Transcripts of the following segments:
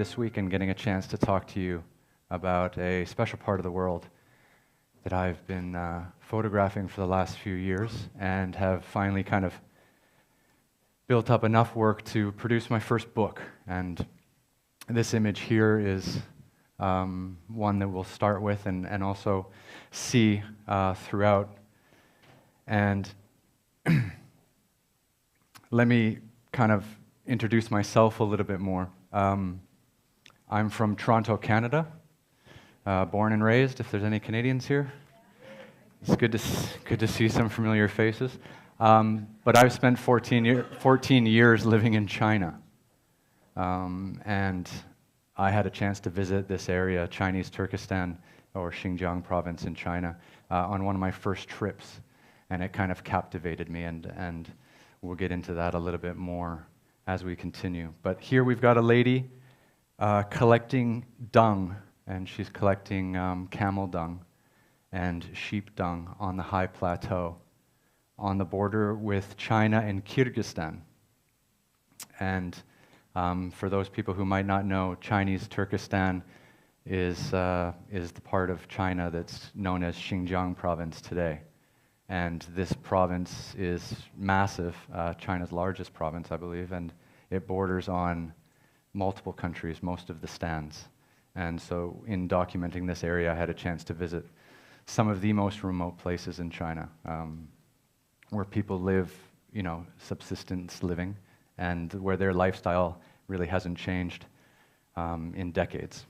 this week and getting a chance to talk to you about a special part of the world that I've been photographing for the last few years and have finally kind of built up enough work to produce my first book. And this image here is one that we'll start with and also see throughout. And let me kind of introduce myself a little bit more. I'm from Toronto, Canada, born and raised, if there's any Canadians here. It's good to see some familiar faces. But I've spent 14 years living in China. And I had a chance to visit this area, Chinese Turkestan, or Xinjiang province in China, on one of my first trips. And it kind of captivated me, and we'll get into that a little bit more as we continue. But here we've got a lady collecting dung, and she's collecting camel dung and sheep dung on the high plateau on the border with China and Kyrgyzstan. And for those people who might not know, Chinese Turkestan is the part of China that's known as Xinjiang province today. And this province is massive, China's largest province, I believe, and it borders on multiple countries, most of the stands. And so in documenting this area, I had a chance to visit some of the most remote places in China, where people live, subsistence living, and where their lifestyle really hasn't changed in decades.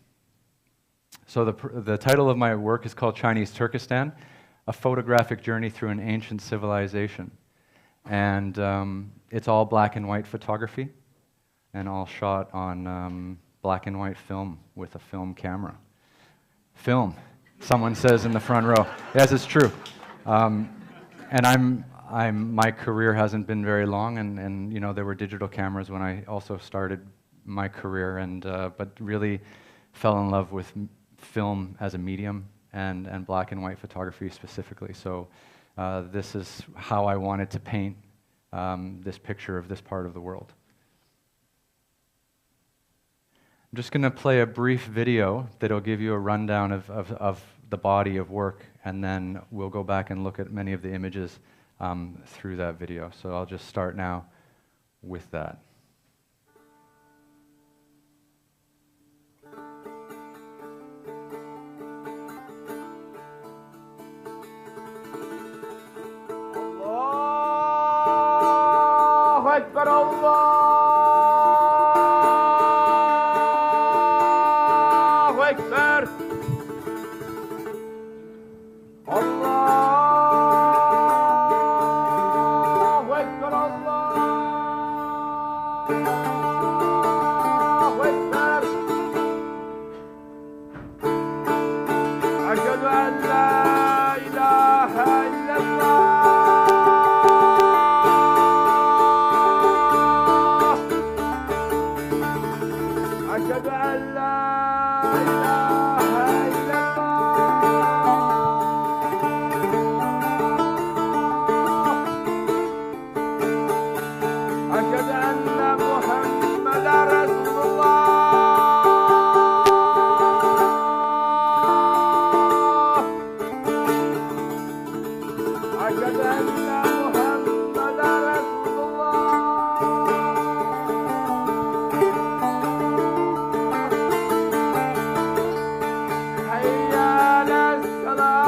So the title of my work is called Chinese Turkestan, a photographic journey through an ancient civilization. And it's all black and white photography, and all shot on black and white film with a film camera. Film, someone says in the front row. Yes, it's true. And my career hasn't been very long, and there were digital cameras when I also started my career, but really fell in love with film as a medium, and black and white photography specifically. So this is how I wanted to paint this picture of this part of the world. I'm just going to play a brief video that'll give you a rundown of the body of work, and then we'll go back and look at many of the images through that video. So I'll just start now with that. أكبر الله أكبر الله أكبر الله أكبر أشهد أن لا إله إلا الله أشهد أن لا إله إلا الله أشهد أن محمدا رسول الله أشهد أن محمدا رسول الله حي على الصلاة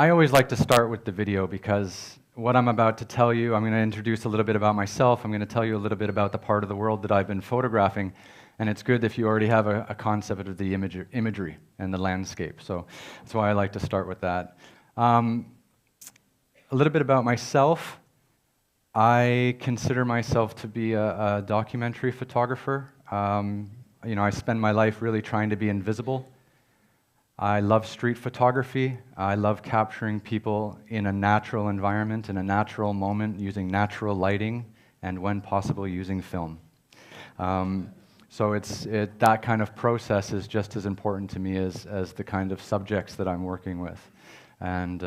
I always like to start with the video because what I'm about to tell you, I'm going to introduce a little bit about myself. I'm going to tell you a little bit about the part of the world that I've been photographing. And it's good if you already have a concept of the imagery and the landscape. So that's why I like to start with that. A little bit about myself. I consider myself to be a documentary photographer. I spend my life really trying to be invisible. I love street photography. I love capturing people in a natural environment, in a natural moment, using natural lighting, and when possible, using film. So that kind of process is just as important to me as the kind of subjects that I'm working with. And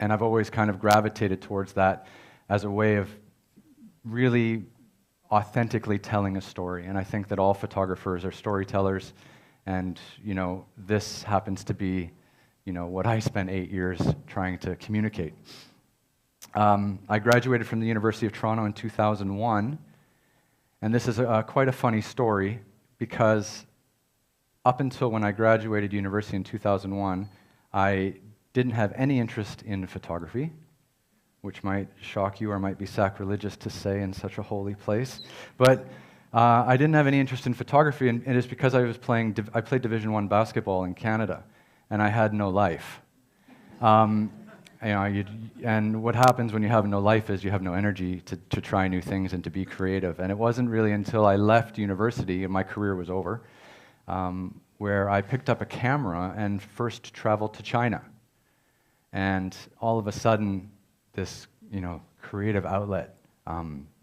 I've always kind of gravitated towards that as a way of really authentically telling a story. And I think that all photographers are storytellers. And, this happens to be, what I spent 8 years trying to communicate. I graduated from the University of Toronto in 2001. And this is quite a funny story because up until when I graduated university in 2001, I didn't have any interest in photography, which might shock you or might be sacrilegious to say in such a holy place. But I didn't have any interest in photography, and it's because I played Division I basketball in Canada, and I had no life. And what happens when you have no life is you have no energy to try new things and to be creative. And it wasn't really until I left university and my career was over, where I picked up a camera and first traveled to China. And all of a sudden, this creative outlet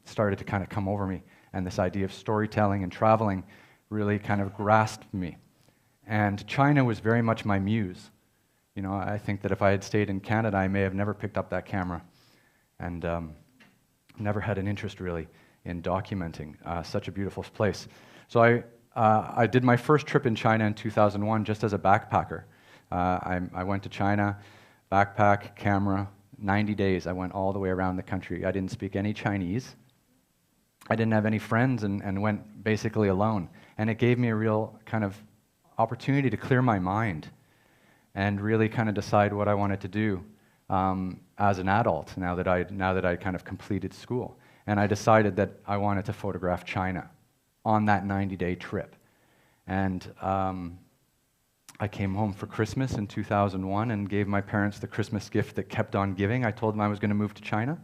started to kind of come over me. And this idea of storytelling and traveling really kind of grasped me. And China was very much my muse. I think that if I had stayed in Canada, I may have never picked up that camera and never had an interest really in documenting such a beautiful place. So I did my first trip in China in 2001 just as a backpacker. I went to China, backpack, camera, 90 days. I went all the way around the country. I didn't speak any Chinese. I didn't have any friends and went basically alone. And it gave me a real kind of opportunity to clear my mind and really kind of decide what I wanted to do as an adult now that I kind of completed school. And I decided that I wanted to photograph China on that 90-day trip. And I came home for Christmas in 2001 and gave my parents the Christmas gift that kept on giving. I told them I was going to move to China.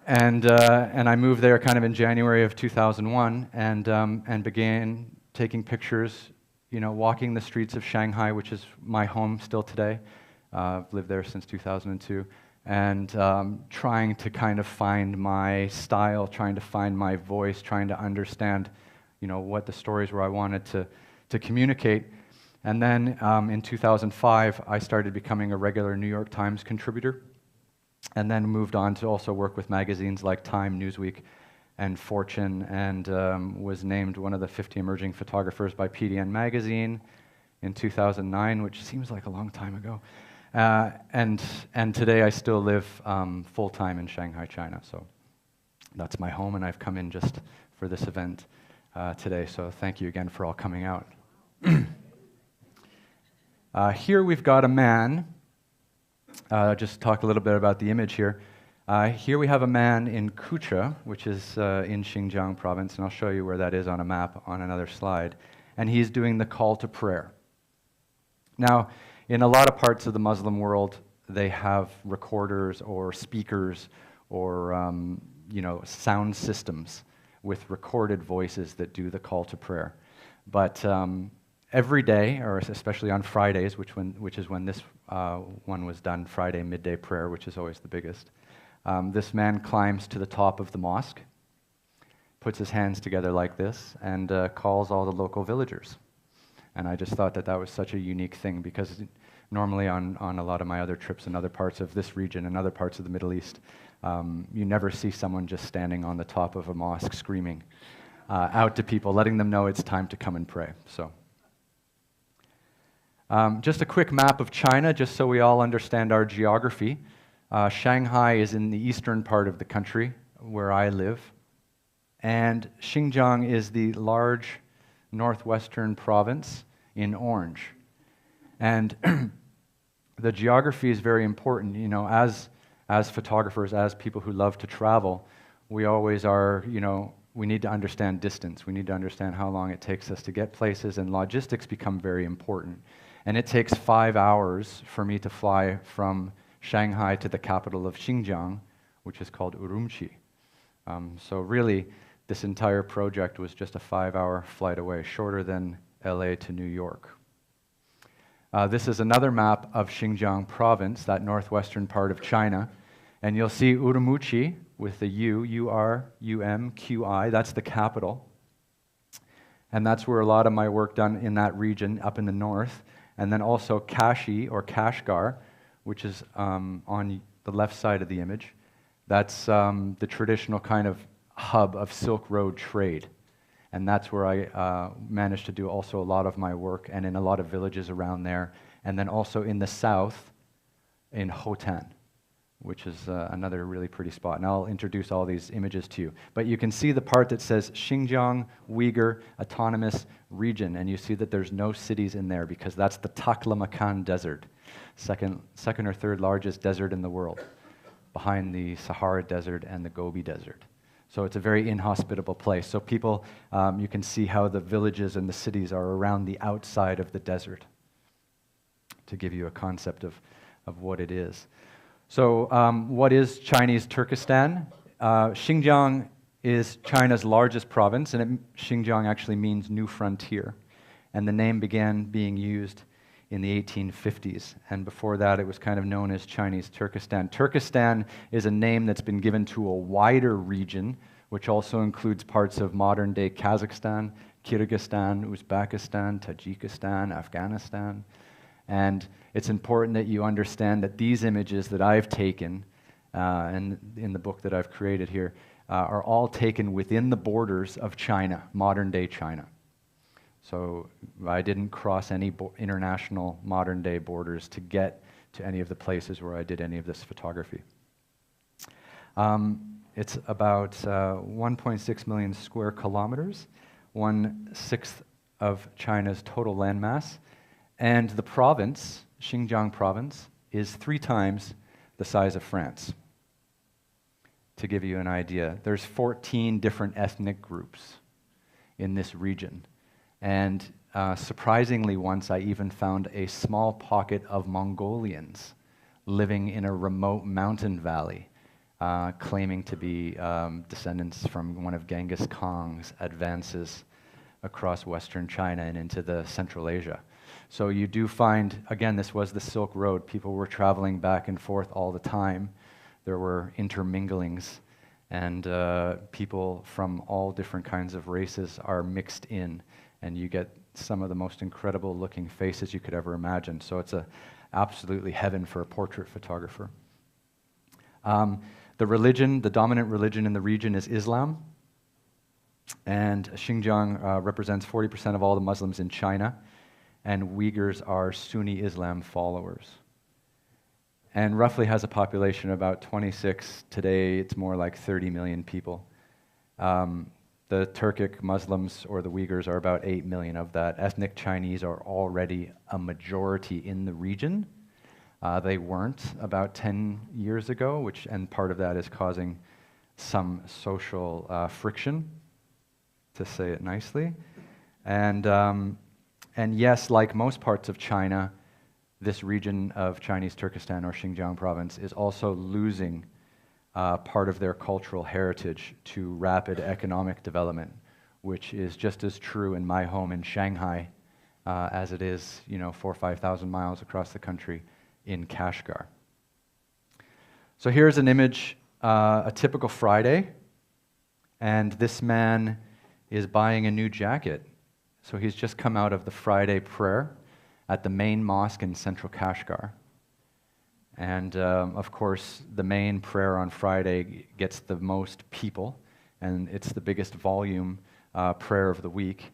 And I moved there kind of in January of 2001 and began taking pictures, walking the streets of Shanghai, which is my home still today. I've lived there since 2002. And trying to kind of find my style, trying to find my voice, trying to understand, what the stories were I wanted to communicate. And then in 2005, I started becoming a regular New York Times contributor. And then moved on to also work with magazines like Time, Newsweek, and Fortune, and was named one of the 50 emerging photographers by PDN Magazine in 2009, which seems like a long time ago. And today I still live full-time in Shanghai, China. So that's my home, and I've come in just for this event today. So thank you again for all coming out. Here we've got a man. Just talk a little bit about the image here. Here we have a man in Kucha, which is in Xinjiang province, and I'll show you where that is on a map on another slide. And he's doing the call to prayer. Now, in a lot of parts of the Muslim world, they have recorders or speakers or sound systems with recorded voices that do the call to prayer. But every day, or especially on Fridays, which is when this one was done, Friday midday prayer, which is always the biggest, this man climbs to the top of the mosque, puts his hands together like this, and calls all the local villagers. And I just thought that was such a unique thing, because normally on a lot of my other trips in other parts of this region and other parts of the Middle East, you never see someone just standing on the top of a mosque screaming out to people, letting them know it's time to come and pray. So, just a quick map of China, just so we all understand our geography. Shanghai is in the eastern part of the country, where I live. And Xinjiang is the large northwestern province in orange. And the geography is very important. You know, as photographers, as people who love to travel, we always are, you know, we need to understand distance. We need to understand how long it takes us to get places, and logistics become very important. And it takes 5 hours for me to fly from Shanghai to the capital of Xinjiang, which is called Urumqi. So really, this entire project was just a 5-hour flight away, shorter than LA to New York. This is another map of Xinjiang province, that northwestern part of China. And you'll see Urumqi with the U, U-R-U-M-Q-I, that's the capital. And that's where a lot of my work done in that region, up in the north. And then also Kashi, or Kashgar, which is on the left side of the image. That's the traditional kind of hub of Silk Road trade. And that's where I managed to do also a lot of my work, and in a lot of villages around there. And then also in the south, in Hotan, which is another really pretty spot. And I'll introduce all these images to you. But you can see the part that says Xinjiang Uyghur Autonomous Region, and you see that there's no cities in there because that's the Taklamakan Desert, second or third largest desert in the world, behind the Sahara Desert and the Gobi Desert. So it's a very inhospitable place. So people, you can see how the villages and the cities are around the outside of the desert, to give you a concept of what it is. So what is Chinese Turkestan? Xinjiang is China's largest province, and Xinjiang actually means new frontier. And the name began being used in the 1850s, and before that it was kind of known as Chinese Turkestan. Turkestan is a name that's been given to a wider region, which also includes parts of modern-day Kazakhstan, Kyrgyzstan, Uzbekistan, Tajikistan, Afghanistan. And it's important that you understand that these images that I've taken, and in the book that I've created here, are all taken within the borders of China, modern-day China. So I didn't cross any international modern-day borders to get to any of the places where I did any of this photography. It's about 1.6 million square kilometers, 1/6 of China's total landmass, and the province, Xinjiang province, is 3 times the size of France. To give you an idea, there's 14 different ethnic groups in this region. And surprisingly, once I even found a small pocket of Mongolians living in a remote mountain valley, claiming to be descendants from one of Genghis Khan's advances across Western China and into the Central Asia. So you do find, again, this was the Silk Road. People were traveling back and forth all the time. There were interminglings, and people from all different kinds of races are mixed in. And you get some of the most incredible looking faces you could ever imagine. So it's absolutely heaven for a portrait photographer. The dominant religion in the region is Islam. And Xinjiang represents 40% of all the Muslims in China. And Uyghurs are Sunni Islam followers. And roughly has a population of about 26. Today it's more like 30 million people. The Turkic Muslims, or the Uyghurs, are about 8 million of that. Ethnic Chinese are already a majority in the region. They weren't about 10 years ago, and part of that is causing some social friction, to say it nicely. And yes, like most parts of China, this region of Chinese Turkestan, or Xinjiang province, is also losing part of their cultural heritage to rapid economic development, which is just as true in my home in Shanghai as it is, 4,000 or 5,000 miles across the country in Kashgar. So here's an image, a typical Friday, and this man is buying a new jacket. So he's just come out of the Friday prayer at the main mosque in central Kashgar. And of course, the main prayer on Friday gets the most people, and it's the biggest volume prayer of the week.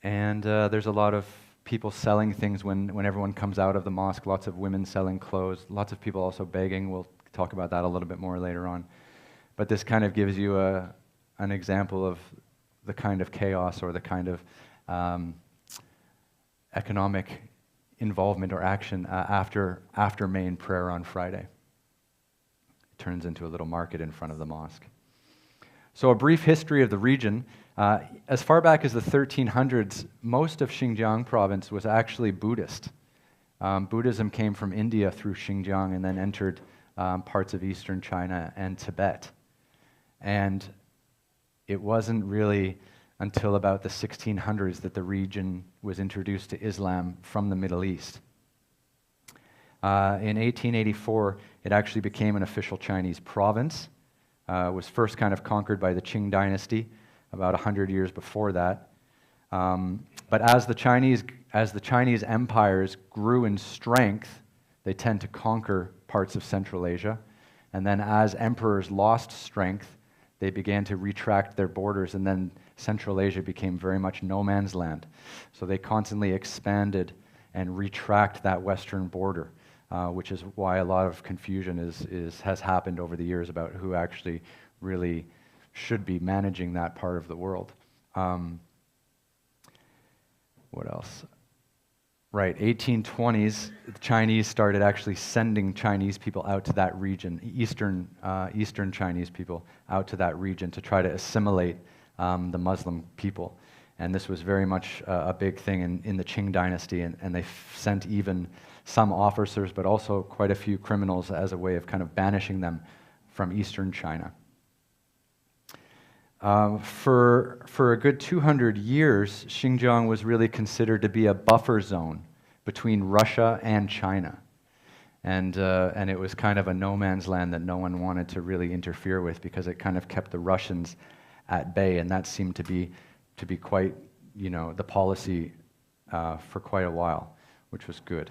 And there's a lot of people selling things when everyone comes out of the mosque, lots of women selling clothes, lots of people also begging. We'll talk about that a little bit more later on. But this kind of gives you an example of the kind of chaos or the kind of economic involvement or action after main prayer on Friday. It turns into a little market in front of the mosque. So a brief history of the region. As far back as the 1300s, most of Xinjiang province was actually Buddhist. Buddhism came from India through Xinjiang and then entered parts of eastern China and Tibet. And it wasn't really until about the 1600s that the region was introduced to Islam from the Middle East. In 1884, it actually became an official Chinese province. It was first kind of conquered by the Qing dynasty about 100 years before that. But as the Chinese empires grew in strength, they tend to conquer parts of Central Asia. And then as emperors lost strength, they began to retract their borders, and then Central Asia became very much no man's land. So they constantly expanded and retract that western border, which is why a lot of confusion has happened over the years about who actually really should be managing that part of the world. What else? Right, 1820s, the Chinese started actually sending Chinese people out to that region, Eastern Chinese people out to that region to try to assimilate the Muslim people. And this was very much a big thing in the Qing dynasty, and they sent even some officers, but also quite a few criminals as a way of kind of banishing them from Eastern China. For a good 200 years, Xinjiang was really considered to be a buffer zone between Russia and China. And it was kind of a no man's land that no one wanted to really interfere with because it kind of kept the Russians at bay, and that seemed to be quite, the policy for quite a while, which was good.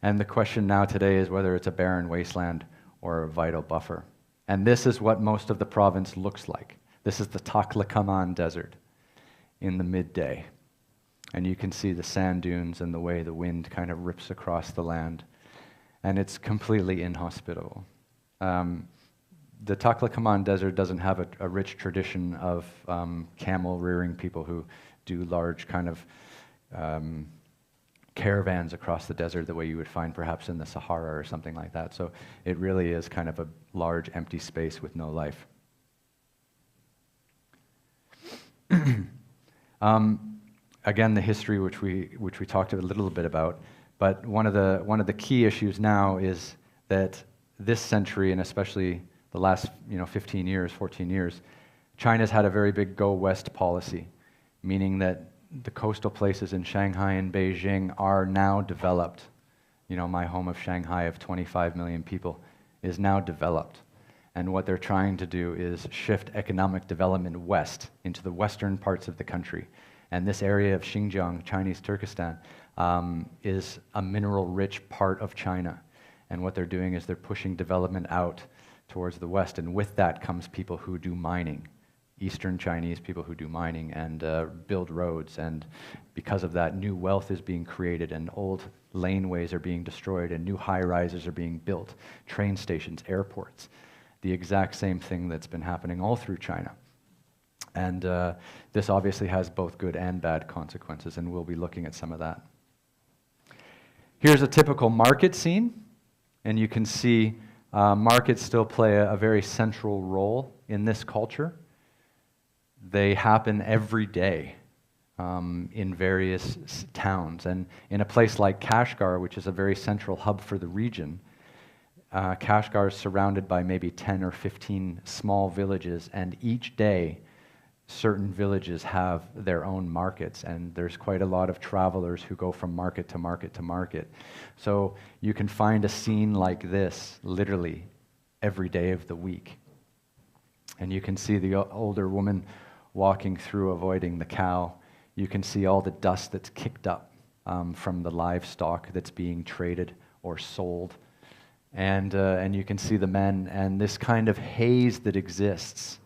And the question now today is whether it's a barren wasteland or a vital buffer. And this is what most of the province looks like. This is the Taklamakan Desert in the midday. And you can see the sand dunes and the way the wind kind of rips across the land. And it's completely inhospitable. The Taklamakan Desert doesn't have a rich tradition of camel rearing people who do large kind of caravans across the desert the way you would find perhaps in the Sahara or something like that. So it really is kind of a large empty space with no life. Again, the history which we talked a little bit about, but one of the key issues now is that this century, and especially the last 15 years, 14 years, China's had a very big go west policy, meaning that the coastal places in Shanghai and Beijing are now developed. My home of Shanghai of 25 million people is now developed. And what they're trying to do is shift economic development west into the western parts of the country. And this area of Xinjiang, Chinese Turkestan, is a mineral-rich part of China. And what they're doing is they're pushing development out towards the west. And with that comes people who do mining, Eastern Chinese people who do mining and build roads. And because of that, new wealth is being created, and old laneways are being destroyed, and new high-rises are being built, train stations, airports. The exact same thing that's been happening all through China. And this obviously has both good and bad consequences, and we'll be looking at some of that. Here's a typical market scene, and you can see markets still play a very central role in this culture. They happen every day in various towns. And in a place like Kashgar, which is a very central hub for the region, Kashgar is surrounded by maybe 10 or 15 small villages, and each day certain villages have their own markets, and there's quite a lot of travelers who go from market to market to market. So you can find a scene like this literally every day of the week. And you can see the older woman walking through, avoiding the cow. You can see all the dust that's kicked up from the livestock that's being traded or sold. And you can see the men, and this kind of haze that exists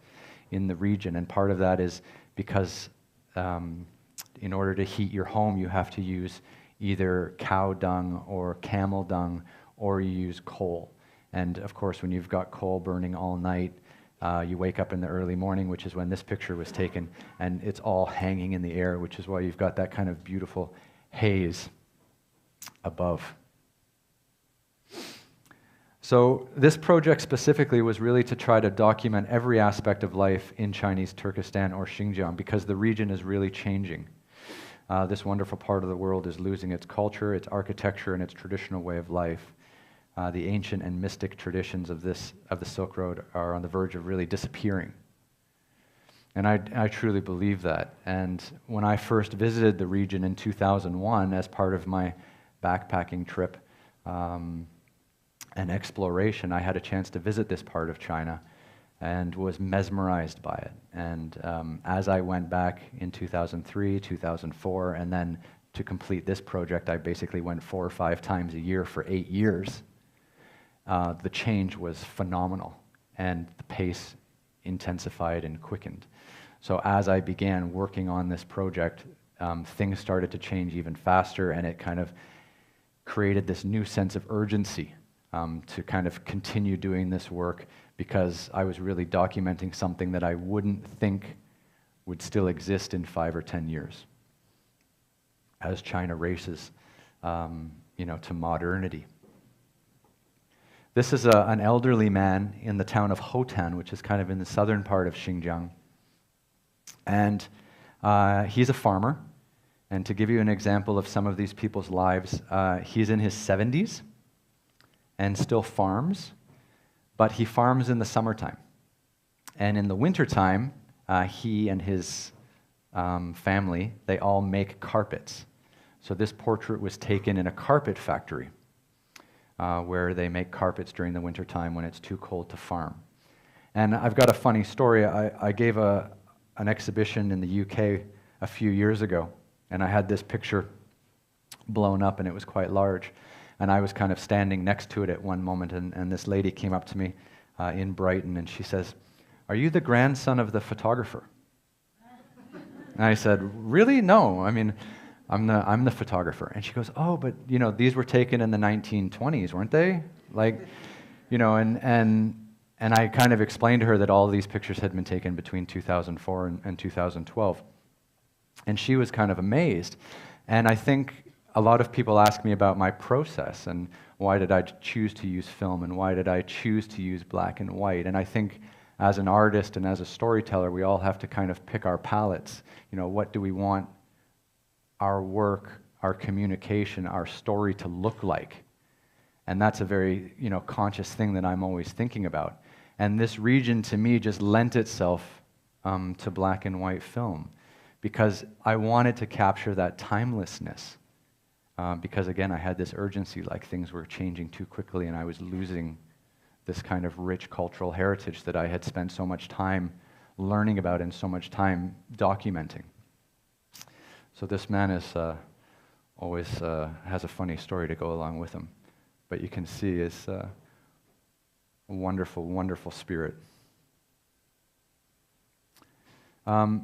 in the region. And part of that is because in order to heat your home, you have to use either cow dung or camel dung, or you use coal. And of course, when you've got coal burning all night, you wake up in the early morning, which is when this picture was taken, and it's all hanging in the air, which is why you've got that kind of beautiful haze. above. So this project specifically was really to try to document every aspect of life in Chinese Turkestan or Xinjiang, because the region is really changing. This wonderful part of the world is losing its culture, its architecture, and its traditional way of life. The ancient and mystic traditions of the Silk Road are on the verge of really disappearing. And I truly believe that. And when I first visited the region in 2001 as part of my backpacking trip and exploration, I had a chance to visit this part of China and was mesmerized by it. And as I went back in 2003, 2004, and then to complete this project, I basically went 4 or 5 times a year for 8 years. The change was phenomenal, and the pace intensified and quickened. So as I began working on this project, things started to change even faster, and it kind of created this new sense of urgency to kind of continue doing this work, because I was really documenting something that I wouldn't think would still exist in 5 or 10 years as China races, to modernity. This is an elderly man in the town of Hotan, which is kind of in the southern part of Xinjiang. And he's a farmer. And to give you an example of some of these people's lives, he's in his 70s and still farms, but he farms in the summertime. And in the wintertime, he and his family, they all make carpets. So this portrait was taken in a carpet factory, where they make carpets during the wintertime when it's too cold to farm. And I've got a funny story. I gave an exhibition in the UK a few years ago, and I had this picture blown up, and it was quite large. And I was kind of standing next to it at one moment, and this lady came up to me in Brighton, and she says, "Are you the grandson of the photographer?" And I said, "Really? No. I mean, I'm the photographer." And she goes, "Oh, but these were taken in the 1920s, weren't they?" And I kind of explained to her that all of these pictures had been taken between 2004 and 2012. And she was kind of amazed. And I think a lot of people ask me about my process and why did I choose to use film and why did I choose to use black and white. And I think as an artist and as a storyteller, we all have to kind of pick our palettes. What do we want our work, our communication, our story to look like? And that's a very, conscious thing that I'm always thinking about. And this region, to me, just lent itself to black and white film, because I wanted to capture that timelessness. Because, again, I had this urgency, like things were changing too quickly, and I was losing this kind of rich cultural heritage that I had spent so much time learning about and so much time documenting. So this man is always has a funny story to go along with him. But you can see it's a wonderful, wonderful spirit. To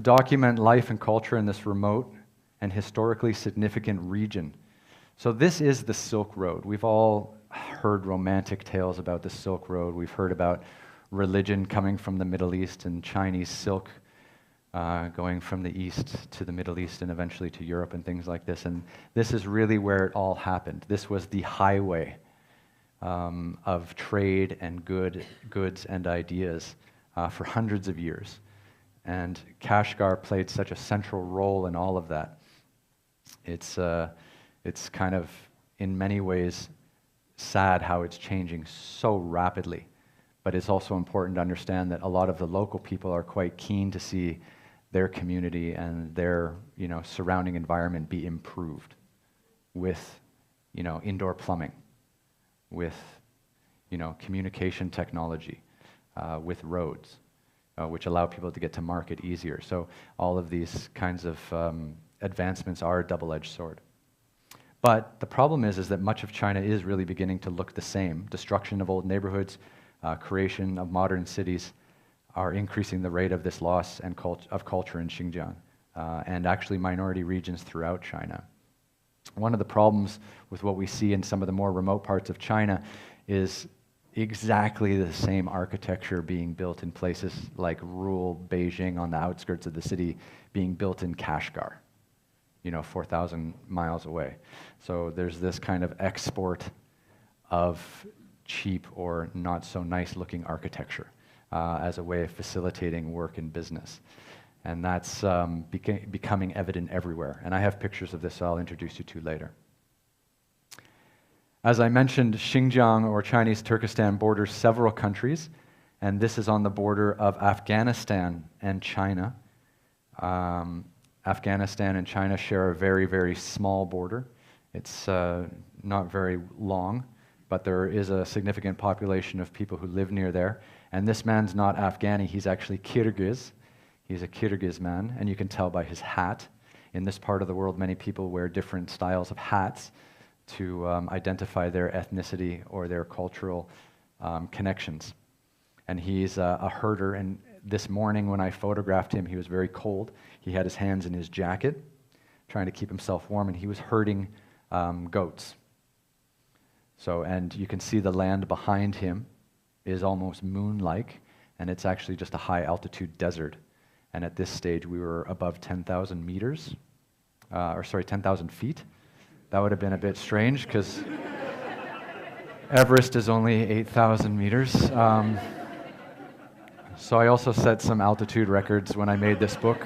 document life and culture in this remote and historically significant region. So this is the Silk Road. We've all heard romantic tales about the Silk Road. We've heard about religion coming from the Middle East and Chinese silk going from the East to the Middle East and eventually to Europe and things like this. And this is really where it all happened. This was the highway of trade and goods and ideas for hundreds of years. And Kashgar played such a central role in all of that. It's kind of, in many ways, sad how it's changing so rapidly. But it's also important to understand that a lot of the local people are quite keen to see their community and their surrounding environment be improved with indoor plumbing, with communication technology, with roads, which allow people to get to market easier. So all of these kinds of advancements are a double-edged sword. But the problem is that much of China is really beginning to look the same. Destruction of old neighborhoods, creation of modern cities are increasing the rate of this loss of culture in Xinjiang, and actually minority regions throughout China. One of the problems with what we see in some of the more remote parts of China is exactly the same architecture being built in places like rural Beijing on the outskirts of the city being built in Kashgar. 4,000 miles away. So there's this kind of export of cheap or not so nice looking architecture as a way of facilitating work and business. And that's becoming evident everywhere. And I have pictures of this I'll introduce you to later. As I mentioned, Xinjiang, or Chinese Turkestan, borders several countries, and this is on the border of Afghanistan and China. Afghanistan and China share a very, very small border. It's not very long, but there is a significant population of people who live near there. And this man's not Afghani, he's actually Kyrgyz. He's a Kyrgyz man, and you can tell by his hat. In this part of the world, many people wear different styles of hats to identify their ethnicity or their cultural connections. And he's a herder, and this morning when I photographed him, he was very cold. He had his hands in his jacket, trying to keep himself warm, and he was herding goats. So, and you can see the land behind him is almost moon-like, and it's actually just a high-altitude desert. And at this stage, we were above 10,000 meters, 10,000 feet. That would have been a bit strange, because Everest is only 8,000 meters. So I also set some altitude records when I made this book.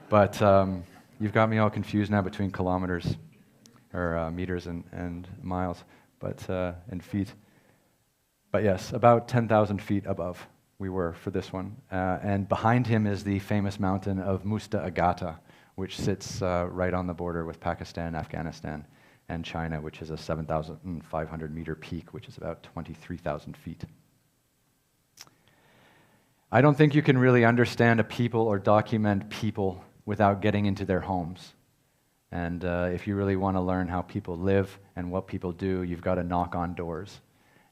But you've got me all confused now between kilometers, or meters and miles, and feet. But yes, about 10,000 feet above we were for this one. And behind him is the famous mountain of Musta Agata, which sits right on the border with Pakistan, Afghanistan, and China, which is a 7,500 meter peak, which is about 23,000 feet. I don't think you can really understand a people or document people without getting into their homes. And if you really want to learn how people live and what people do, you've got to knock on doors.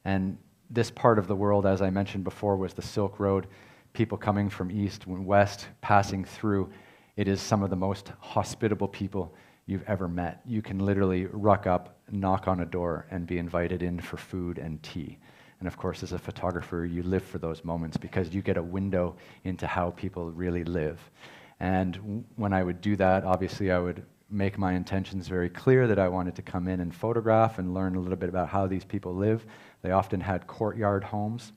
And this part of the world, as I mentioned before, was the Silk Road. People coming from east and west, passing through. It is some of the most hospitable people you've ever met. You can literally ruck up, knock on a door, and be invited in for food and tea. And of course, as a photographer, you live for those moments because you get a window into how people really live. And when I would do that, obviously I would make my intentions very clear that I wanted to come in and photograph and learn a little bit about how these people live. They often had courtyard homes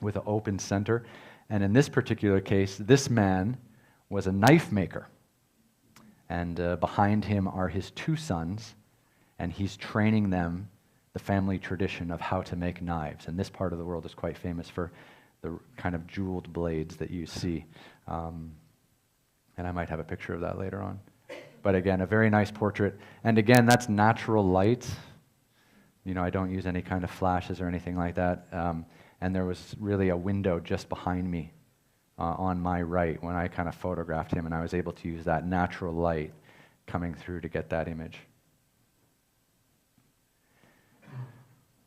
with an open center. And in this particular case, this man was a knife maker. And behind him are his two sons, and he's training them the family tradition of how to make knives. And this part of the world is quite famous for the kind of jeweled blades that you see. And I might have a picture of that later on. But again, a very nice portrait. And again, that's natural light. I don't use any kind of flashes or anything like that. And there was really a window just behind me on my right when I kind of photographed him, and I was able to use that natural light coming through to get that image.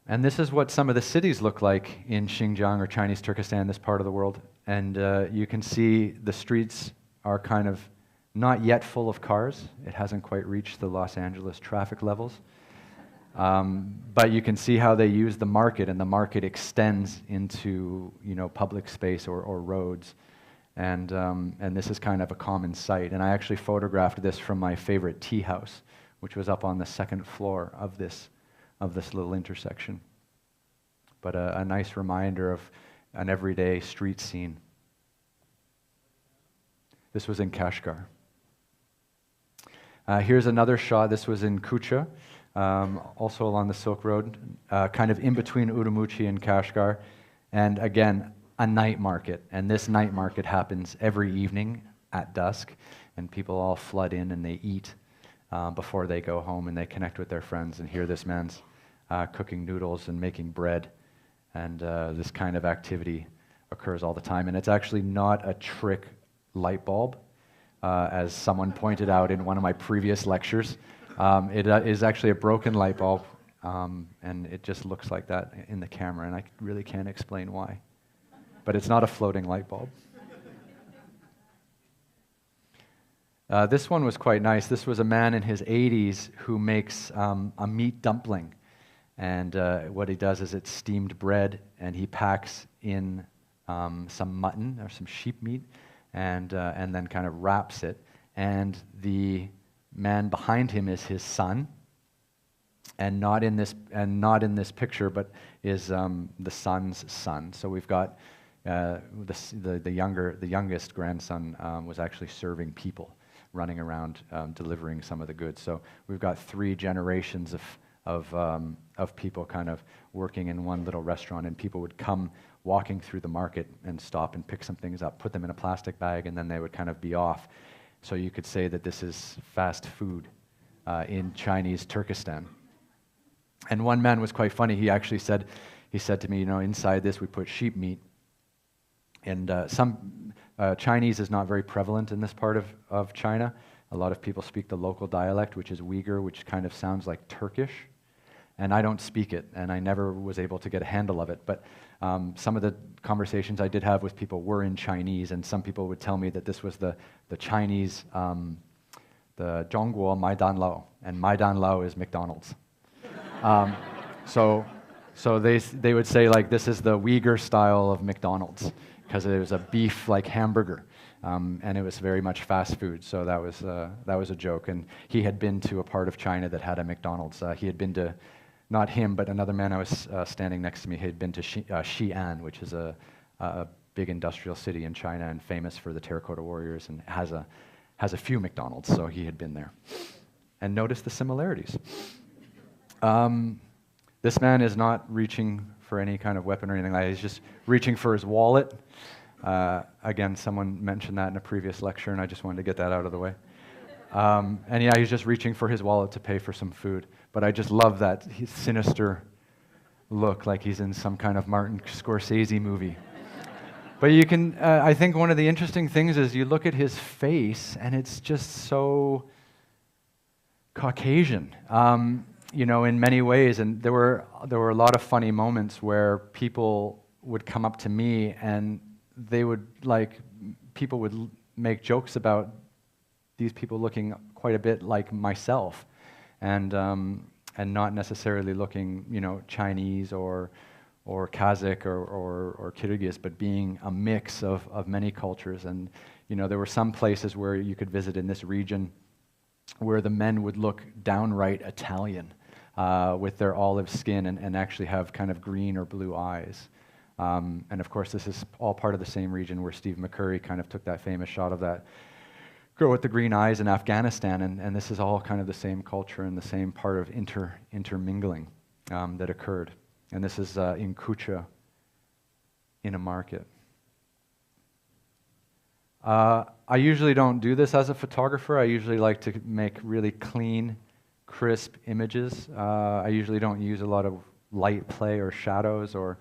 And this is what some of the cities look like in Xinjiang or Chinese Turkestan, this part of the world. And you can see the streets are kind of not yet full of cars. It hasn't quite reached the Los Angeles traffic levels. But you can see how they use the market, and the market extends into public space or roads. And this is kind of a common sight. And I actually photographed this from my favorite tea house, which was up on the second floor of this little intersection. But a nice reminder of an everyday street scene. This was in Kashgar. Here's another shot. This was in Kucha, also along the Silk Road, kind of in between Urumqi and Kashgar. And again, a night market. And this night market happens every evening at dusk, and people all flood in and they eat before they go home, and they connect with their friends. And here this man's cooking noodles and making bread. And this kind of activity occurs all the time. And it's actually not a trick light bulb, as someone pointed out in one of my previous lectures. It is actually a broken light bulb, and it just looks like that in the camera, and I really can't explain why. But it's not a floating light bulb. This one was quite nice. This was a man in his 80s who makes a meat dumpling. And what he does is it's steamed bread, and he packs in some mutton or some sheep meat, and then kind of wraps it. And the man behind him is his son, and not in this picture, but is the son's son. So we've got the youngest grandson was actually serving people, running around delivering some of the goods. So we've got 3 generations of people kind of working in one little restaurant, and people would come walking through the market and stop and pick some things up, put them in a plastic bag, and then they would kind of be off. So you could say that this is fast food in Chinese Turkestan. And one man was quite funny. He actually said to me, inside this we put sheep meat. And Chinese is not very prevalent in this part of China. A lot of people speak the local dialect, which is Uyghur, which kind of sounds like Turkish. And I don't speak it, and I never was able to get a handle of it. But some of the conversations I did have with people were in Chinese, and some people would tell me that this was the Chinese, the Zhongguo Maidan Lao, and Maidan Lao is McDonald's. So they would say, like, this is the Uyghur style of McDonald's, because it was a beef like hamburger, and it was very much fast food. So that was a joke. And he had been to a part of China that had a McDonald's. He had been to, not him, but another man I was standing next to me, had been to Xi'an, which is a big industrial city in China and famous for the terracotta warriors, and has a few McDonald's. So he had been there, and notice the similarities. This man is not reaching for any kind of weapon or anything like that. He's just reaching for his wallet. Again, someone mentioned that in a previous lecture, and I just wanted to get that out of the way. And yeah, he's just reaching for his wallet to pay for some food. But I just love that sinister look, like he's in some kind of Martin Scorsese movie. But you can, I think one of the interesting things is you look at his face, and it's just so Caucasian. In many ways, and there were a lot of funny moments where people would come up to me and people would make jokes about these people looking quite a bit like myself, and not necessarily looking, Chinese or Kazakh or Kyrgyz, but being a mix of many cultures. And there were some places where you could visit in this region where the men would look downright Italian, with their olive skin and actually have kind of green or blue eyes. And of course, this is all part of the same region where Steve McCurry kind of took that famous shot of that girl with the green eyes in Afghanistan, and this is all kind of the same culture and the same part of intermingling that occurred. And this is in Kucha, in a market. I usually don't do this as a photographer. I usually like to make really clean, crisp images. I usually don't use a lot of light play or shadows or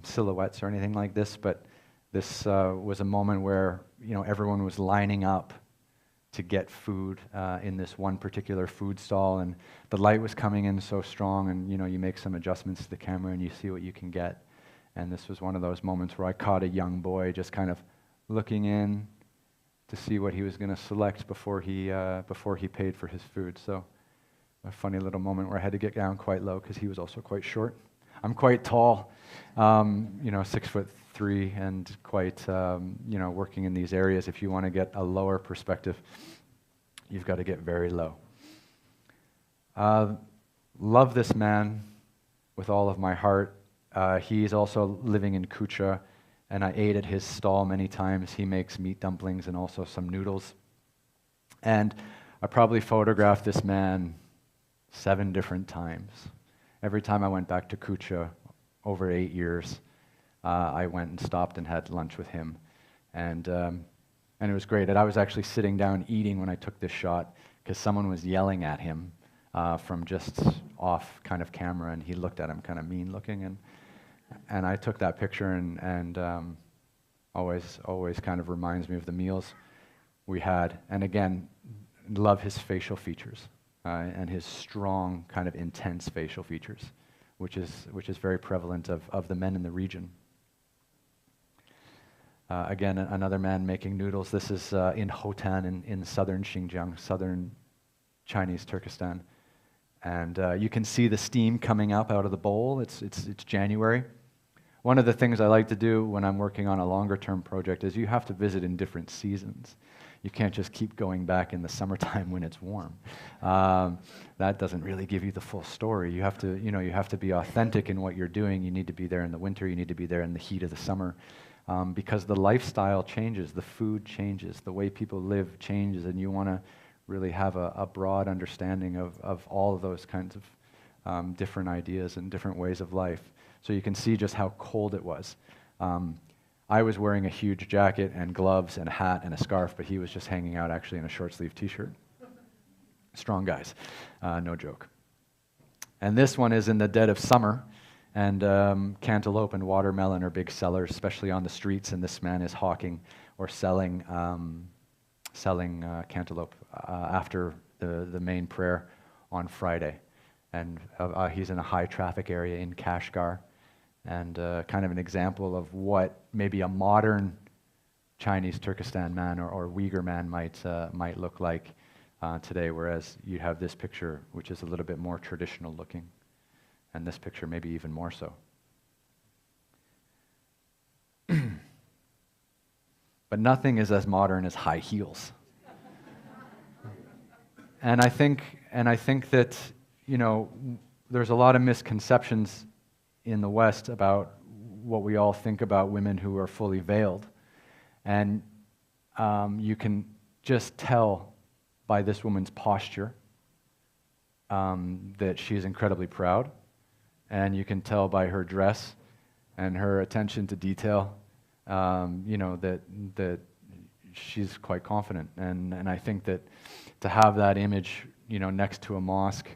silhouettes or anything like this, but this was a moment where everyone was lining up to get food in this one particular food stall, and the light was coming in so strong, and you make some adjustments to the camera and you see what you can get. And this was one of those moments where I caught a young boy just kind of looking in to see what he was going to select before he paid for his food. So a funny little moment where I had to get down quite low because he was also quite short. I'm quite tall, 6'3", and quite, working in these areas. If you want to get a lower perspective, you've got to get very low. Love this man with all of my heart. He's also living in Kucha, and I ate at his stall many times. He makes meat dumplings and also some noodles. And I probably photographed this man 7 different times. Every time I went back to Kucha, over 8 years, I went and stopped and had lunch with him. And it was great. And I was actually sitting down eating when I took this shot because someone was yelling at him from just off kind of camera, and he looked at him kind of mean looking. And I took that picture, and always kind of reminds me of the meals we had. And again, love his facial features and his strong, kind of intense facial features, which is very prevalent of the men in the region. Again, another man making noodles. This is in Hotan in southern Xinjiang, southern Chinese Turkestan. And you can see the steam coming up out of the bowl. It's January. One of the things I like to do when I'm working on a longer term project is you have to visit in different seasons. You can't just keep going back in the summertime when it's warm. That doesn't really give you the full story. You have to, you have to be authentic in what you're doing. You need to be there in the winter. You need to be there in the heat of the summer, because the lifestyle changes, the food changes, the way people live changes, and you want to really have a broad understanding of all of those kinds of different ideas and different ways of life. So you can see just how cold it was. I was wearing a huge jacket and gloves and a hat and a scarf, but he was just hanging out actually in a short sleeve t-shirt. Strong guys, no joke. And this one is in the dead of summer, and cantaloupe and watermelon are big sellers, especially on the streets, and this man is hawking or selling cantaloupe after the main prayer on Friday. And he's in a high traffic area in Kashgar, and kind of an example of what maybe a modern Chinese Turkestan man or Uyghur man might look like today, whereas you have this picture, which is a little bit more traditional looking, and this picture maybe even more so. But nothing is as modern as high heels. And I think that, there's a lot of misconceptions in the West about what we all think about women who are fully veiled. And you can just tell by this woman's posture that she's incredibly proud. And you can tell by her dress and her attention to detail, that she's quite confident. And I think that to have that image, next to a mosque,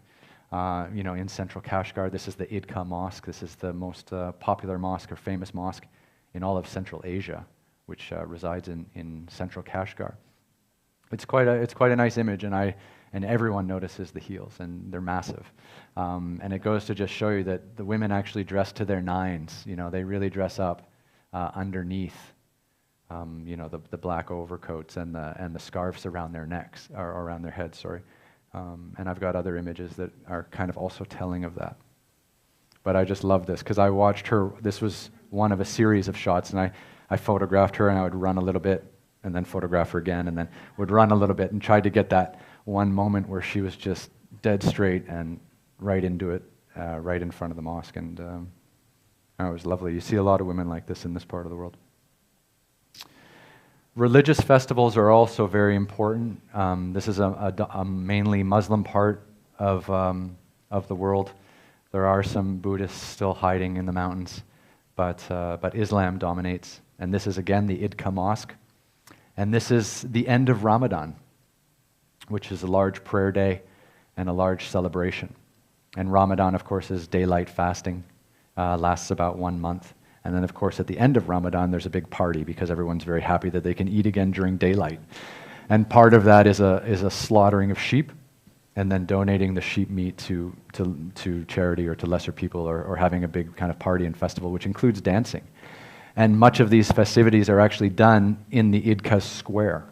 in central Kashgar. This is the Idka Mosque. This is the most popular mosque or famous mosque in all of Central Asia, which resides in central Kashgar. It's quite a nice image, and everyone notices the heels, and they're massive. And it goes to just show you that the women actually dress to their nines. They really dress up underneath, the black overcoats and the scarves around their necks or around their heads. Sorry. And I've got other images that are kind of also telling of that. But I just love this because I watched her. This was one of a series of shots, and I photographed her, and I would run a little bit and then photograph her again, and then would run a little bit and tried to get that one moment where she was just dead straight and right into it, right in front of the mosque. And it was lovely. You see a lot of women like this in this part of the world. Religious festivals are also very important. This is a mainly Muslim part of the world. There are some Buddhists still hiding in the mountains, but Islam dominates. And this is again the Idka Mosque. And this is the end of Ramadan, which is a large prayer day and a large celebration. And Ramadan, of course, is daylight fasting, lasts about 1 month. And then, of course, at the end of Ramadan, there's a big party because everyone's very happy that they can eat again during daylight. And part of that is a slaughtering of sheep, and then donating the sheep meat to charity or to lesser people, or having a big kind of party and festival, which includes dancing. And much of these festivities are actually done in the Idka Square,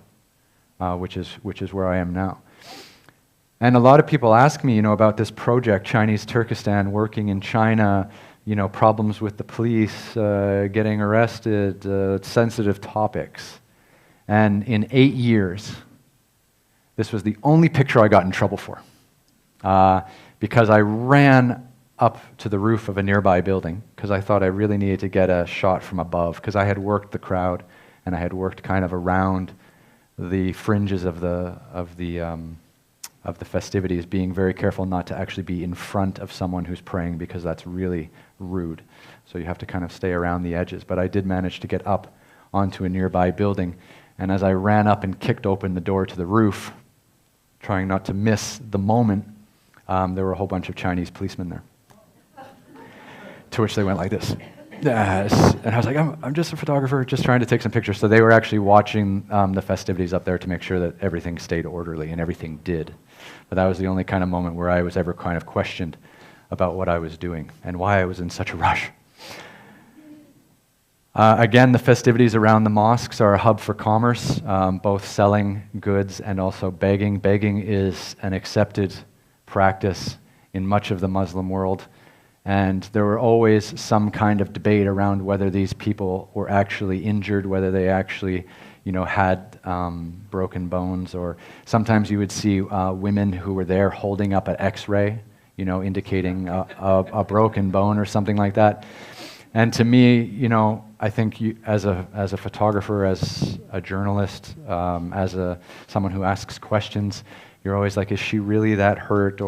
which is where I am now. And a lot of people ask me, about this project, Chinese Turkestan, working in China, problems with the police, getting arrested, sensitive topics. And in 8 years, this was the only picture I got in trouble for, because I ran up to the roof of a nearby building because I thought I really needed to get a shot from above, because I had worked the crowd and I had worked kind of around the fringes of the festivities, being very careful not to actually be in front of someone who's praying, because that's really rude. So you have to kind of stay around the edges. But I did manage to get up onto a nearby building, and as I ran up and kicked open the door to the roof, trying not to miss the moment, there were a whole bunch of Chinese policemen there. To which they went like this. Yes. And I was like, I'm just a photographer, just trying to take some pictures. So they were actually watching the festivities up there to make sure that everything stayed orderly, and everything did. But that was the only kind of moment where I was ever kind of questioned about what I was doing and why I was in such a rush. Again, the festivities around the mosques are a hub for commerce, both selling goods and also begging. Begging is an accepted practice in much of the Muslim world. And there were always some kind of debate around whether these people were actually injured, whether they actually, had broken bones, or sometimes you would see women who were there holding up an X-ray, indicating a broken bone or something like that. And to me, I think as a photographer, as a journalist, someone who asks questions, you're always like, is she really that hurt?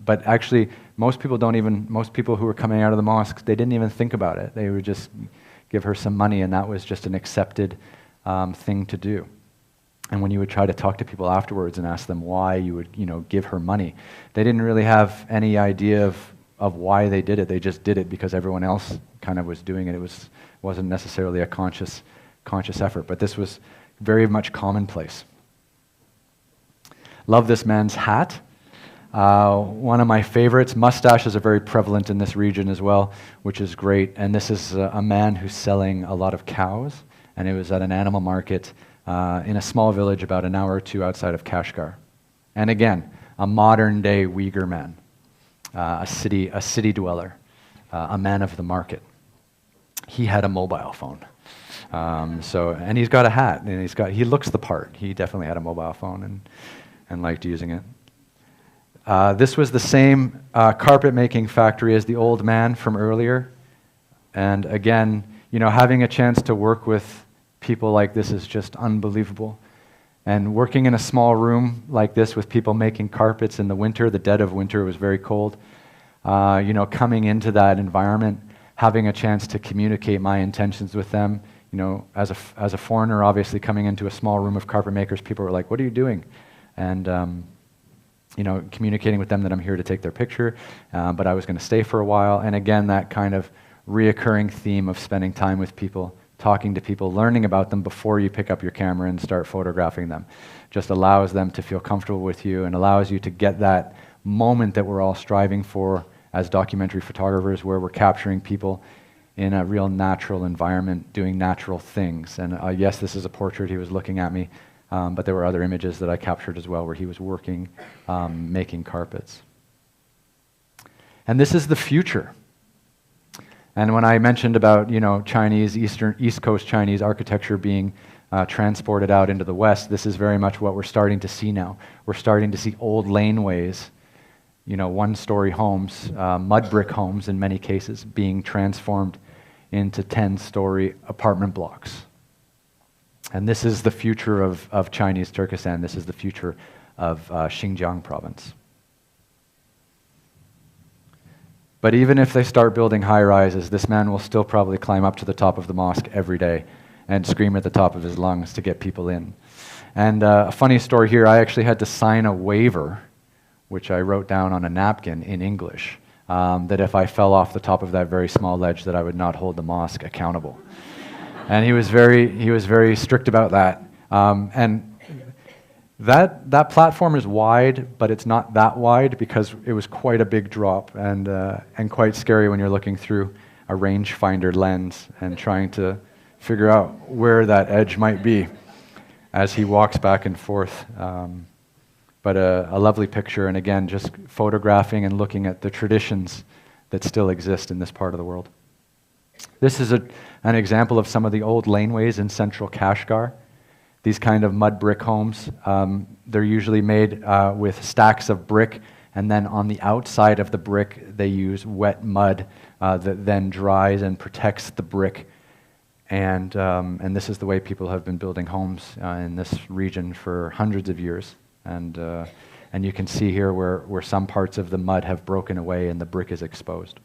But actually, most people who were coming out of the mosque, they didn't even think about it. They would just give her some money, and that was just an accepted thing to do. And when you would try to talk to people afterwards and ask them why you would, give her money, they didn't really have any idea of why they did it. They just did it because everyone else kind of was doing it. It wasn't necessarily a conscious effort, but this was very much commonplace. Love this man's hat. One of my favorites. Mustaches are very prevalent in this region as well, which is great. And this is a man who's selling a lot of cows, and it was at an animal market in a small village about an hour or two outside of Kashgar. And again, a modern-day Uyghur man, a city dweller, a man of the market. He had a mobile phone. And he's got a hat, and he looks the part. He definitely had a mobile phone and liked using it. This was the same carpet making factory as the old man from earlier. And again, having a chance to work with people like this is just unbelievable. And working in a small room like this with people making carpets in the winter, the dead of winter, it was very cold. Coming into that environment, having a chance to communicate my intentions with them. As a foreigner, obviously coming into a small room of carpet makers, people were like, "What are you doing?" And communicating with them that I'm here to take their picture, but I was going to stay for a while. And again, that kind of reoccurring theme of spending time with people, talking to people, learning about them before you pick up your camera and start photographing them, just allows them to feel comfortable with you and allows you to get that moment that we're all striving for as documentary photographers, where we're capturing people in a real natural environment, doing natural things. And yes, this is a portrait. He was looking at me. But there were other images that I captured as well where he was working, making carpets. And this is the future. And when I mentioned about, Chinese, East Coast Chinese architecture being transported out into the West, this is very much what we're starting to see now. We're starting to see old laneways, one-story homes, mud brick homes in many cases, being transformed into 10-story apartment blocks. And this is the future of Chinese Turkestan. This is the future of Xinjiang province. But even if they start building high-rises, this man will still probably climb up to the top of the mosque every day and scream at the top of his lungs to get people in. And a funny story here, I actually had to sign a waiver, which I wrote down on a napkin in English, that if I fell off the top of that very small ledge, that I would not hold the mosque accountable. And he was very strict about that. And that platform is wide, but it's not that wide because it was quite a big drop and quite scary when you're looking through a rangefinder lens and trying to figure out where that edge might be as he walks back and forth. But a lovely picture, and again, just photographing and looking at the traditions that still exist in this part of the world. This is an example of some of the old laneways in central Kashgar. These kind of mud brick homes, they're usually made with stacks of brick, and then on the outside of the brick they use wet mud that then dries and protects the brick. And this is the way people have been building homes in this region for hundreds of years. And you can see here where some parts of the mud have broken away and the brick is exposed.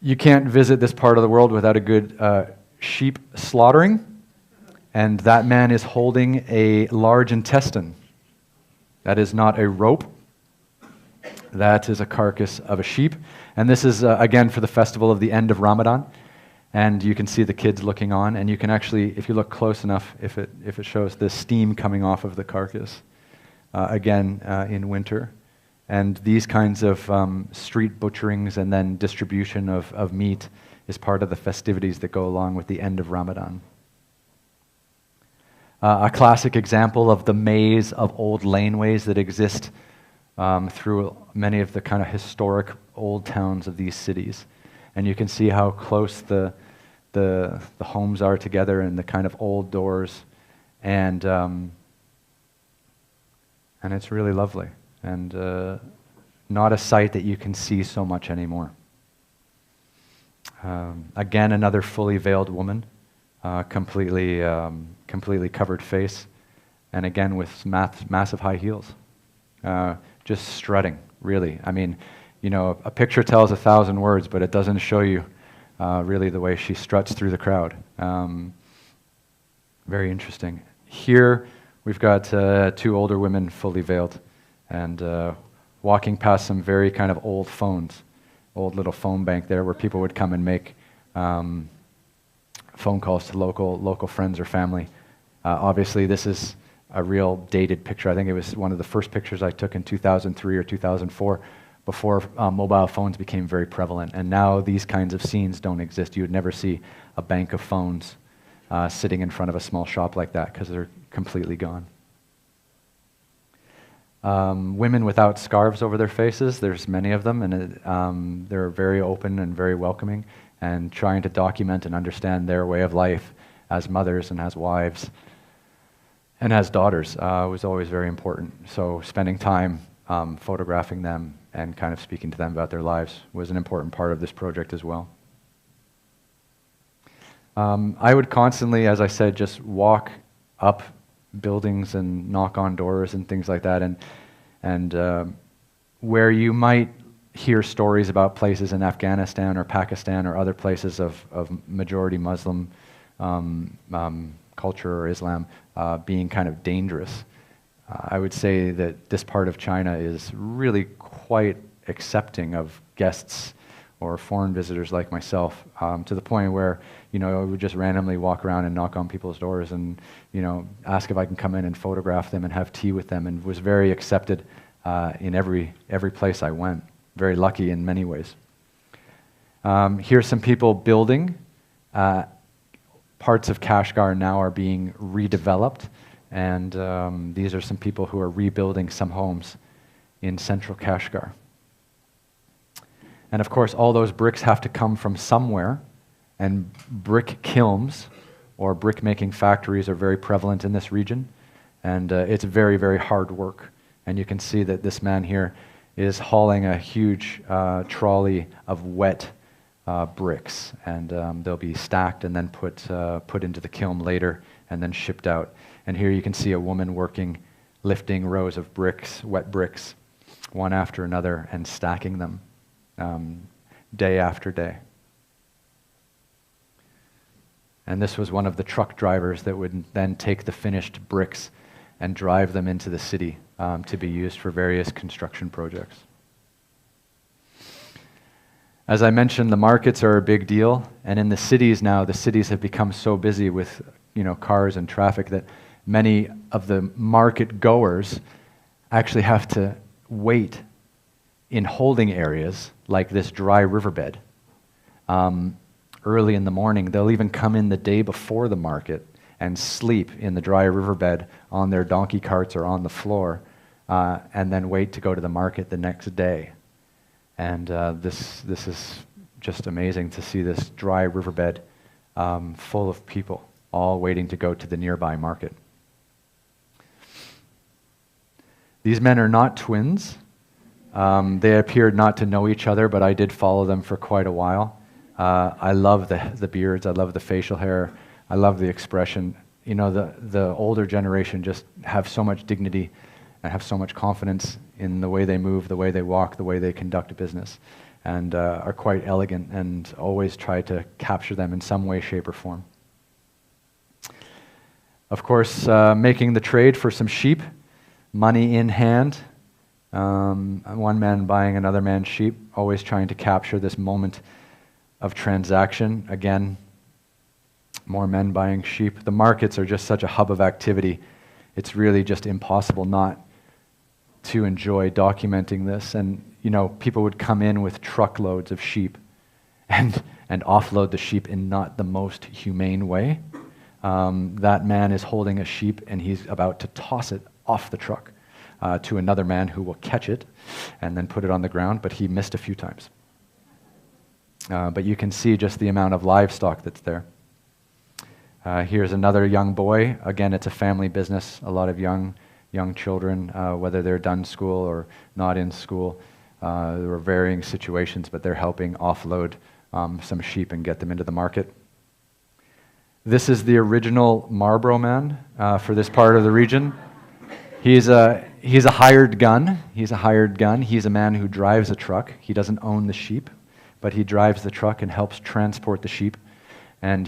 You can't visit this part of the world without a good sheep slaughtering, and that man is holding a large intestine. That is not a rope. That is a carcass of a sheep. And this is, again, for the festival of the end of Ramadan. And you can see the kids looking on, and you can actually, if you look close enough, if it shows the steam coming off of the carcass, again, in winter. And these kinds of street butcherings and then distribution of meat is part of the festivities that go along with the end of Ramadan. A classic example of the maze of old laneways that exist through many of the kind of historic old towns of these cities. And you can see how close the the homes are together and the kind of old doors, and it's really lovely, and not a sight that you can see so much anymore. Again, another fully veiled woman, completely covered face, and again with massive high heels, just strutting, really. I mean, you know, a picture tells 1,000 words, but it doesn't show you really the way she struts through the crowd. Very interesting. Here, we've got two older women fully veiled, and walking past some very kind of old phones, old little phone bank there where people would come and make phone calls to local friends or family. Obviously, this is a real dated picture. I think it was one of the first pictures I took in 2003 or 2004, before mobile phones became very prevalent. And now these kinds of scenes don't exist. You would never see a bank of phones sitting in front of a small shop like that, because they're completely gone. Women without scarves over their faces, there's many of them, and they're very open and very welcoming, and trying to document and understand their way of life as mothers and as wives and as daughters was always very important. So spending time photographing them and kind of speaking to them about their lives was an important part of this project as well. I would constantly, as I said, just walk up buildings and knock on doors and things like that, and where you might hear stories about places in Afghanistan or Pakistan or other places of majority Muslim culture or Islam being kind of dangerous. I would say that this part of China is really quite accepting of guests or foreign visitors like myself, to the point where, you know, I would just randomly walk around and knock on people's doors and, you know, ask if I can come in and photograph them and have tea with them, and was very accepted in every place I went. Very lucky in many ways. Here's some people building. Parts of Kashgar now are being redeveloped, and these are some people who are rebuilding some homes in central Kashgar. And of course, all those bricks have to come from somewhere, and brick kilns or brick-making factories are very prevalent in this region, and it's very, very hard work. And you can see that this man here is hauling a huge trolley of wet bricks, and they'll be stacked and then put into the kiln later and then shipped out. And here you can see a woman working, lifting rows of bricks, wet bricks, one after another, and stacking them day after day. And this was one of the truck drivers that would then take the finished bricks and drive them into the city to be used for various construction projects. As I mentioned, the markets are a big deal, and in the cities now, the cities have become so busy with, you know, cars and traffic that many of the market goers actually have to wait in holding areas like this dry riverbed. Early in the morning, they'll even come in the day before the market and sleep in the dry riverbed on their donkey carts or on the floor, and then wait to go to the market the next day. And this is just amazing to see this dry riverbed full of people, all waiting to go to the nearby market. These men are not twins. They appeared not to know each other, but I did follow them for quite a while. I love the beards. I love the facial hair. I love the expression. You know, the older generation just have so much dignity and have so much confidence in the way they move, the way they walk, the way they conduct business, and are quite elegant, and always try to capture them in some way, shape, or form. Of course, making the trade for some sheep, money in hand, one man buying another man's sheep, always trying to capture this moment of transaction. Again, more men buying sheep. The markets are just such a hub of activity. It's really just impossible not to enjoy documenting this. And, you know, people would come in with truckloads of sheep and offload the sheep in not the most humane way. That man is holding a sheep and he's about to toss it off the truck to another man who will catch it and then put it on the ground, but he missed a few times. But you can see just the amount of livestock that's there. Here's another young boy. Again, it's a family business. A lot of young children, whether they're done school or not in school. There are varying situations, but they're helping offload some sheep and get them into the market. This is the original Marlboro man for this part of the region. He's a hired gun. He's a man who drives a truck. He doesn't own the sheep, but he drives the truck and helps transport the sheep. And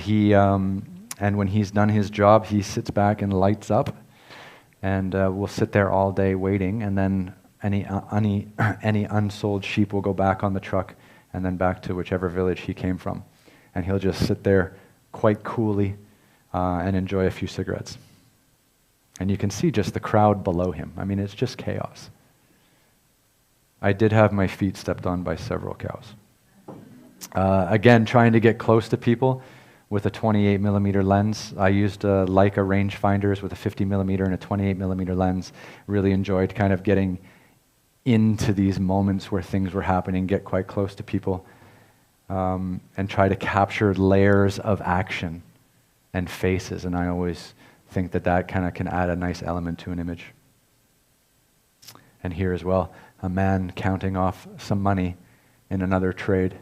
and when he's done his job, he sits back and lights up, and will sit there all day waiting. And then any unsold sheep will go back on the truck, and then back to whichever village he came from. And he'll just sit there quite coolly and enjoy a few cigarettes. And you can see just the crowd below him. I mean, it's just chaos. I did have my feet stepped on by several cows. Again, trying to get close to people with a 28 millimeter lens. I used Leica rangefinders with a 50 millimeter and a 28 millimeter lens. Really enjoyed kind of getting into these moments where things were happening, get quite close to people, and try to capture layers of action and faces. And I always think that kind of can add a nice element to an image. And here as well, a man counting off some money in another trade.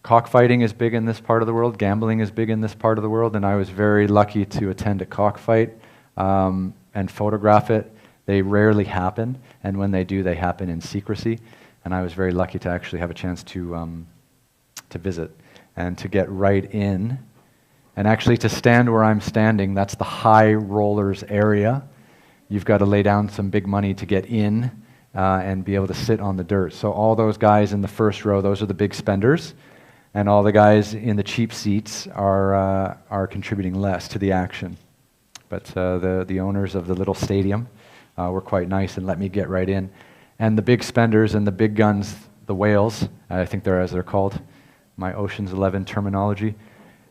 Cockfighting is big in this part of the world. Gambling is big in this part of the world, and I was very lucky to attend a cockfight and photograph it. They rarely happen, and when they do, they happen in secrecy. And I was very lucky to actually have a chance to visit and to get right in, and actually to stand where I'm standing. That's the high rollers area. You've got to lay down some big money to get in and be able to sit on the dirt. So all those guys in the first row, those are the big spenders. And all the guys in the cheap seats are contributing less to the action. But the owners of the little stadium were quite nice and let me get right in. And the big spenders and the big guns, the whales, I think they're as they're called, my Ocean's 11 terminology,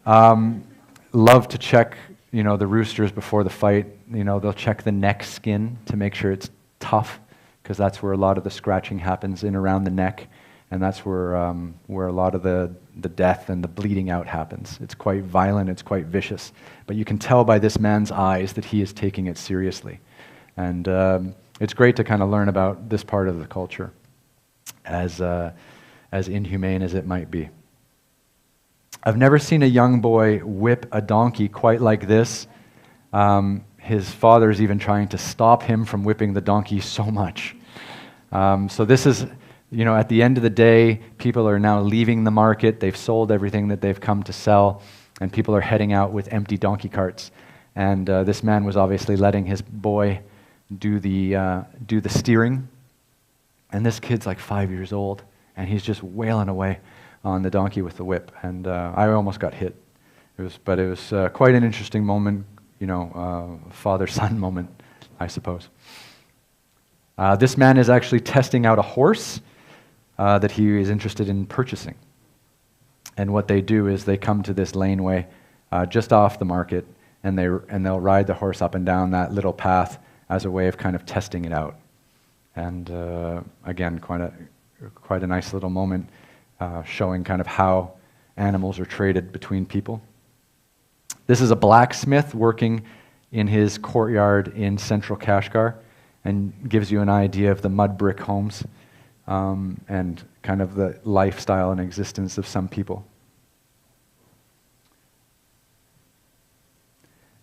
love to check, the roosters before the fight. They'll check the neck skin to make sure it's tough, because that's where a lot of the scratching happens in around the neck. And that's where a lot of the death and the bleeding out happens. It's quite violent, it's quite vicious. But you can tell by this man's eyes that he is taking it seriously. And it's great to kind of learn about this part of the culture, as inhumane as it might be. I've never seen a young boy whip a donkey quite like this. His father's even trying to stop him from whipping the donkey so much. So this is... at the end of the day, people are now leaving the market. They've sold everything that they've come to sell, and people are heading out with empty donkey carts. And this man was obviously letting his boy do the steering. And this kid's like 5 years old, and he's just wailing away on the donkey with the whip. And I almost got hit. It was quite an interesting moment, father-son moment, I suppose. This man is actually testing out a horse that he is interested in purchasing. And what they do is they come to this laneway just off the market, and they'll ride the horse up and down that little path as a way of kind of testing it out. And again, quite a nice little moment showing kind of how animals are traded between people. This is a blacksmith working in his courtyard in central Kashgar, and gives you an idea of the mud brick homes and kind of the lifestyle and existence of some people.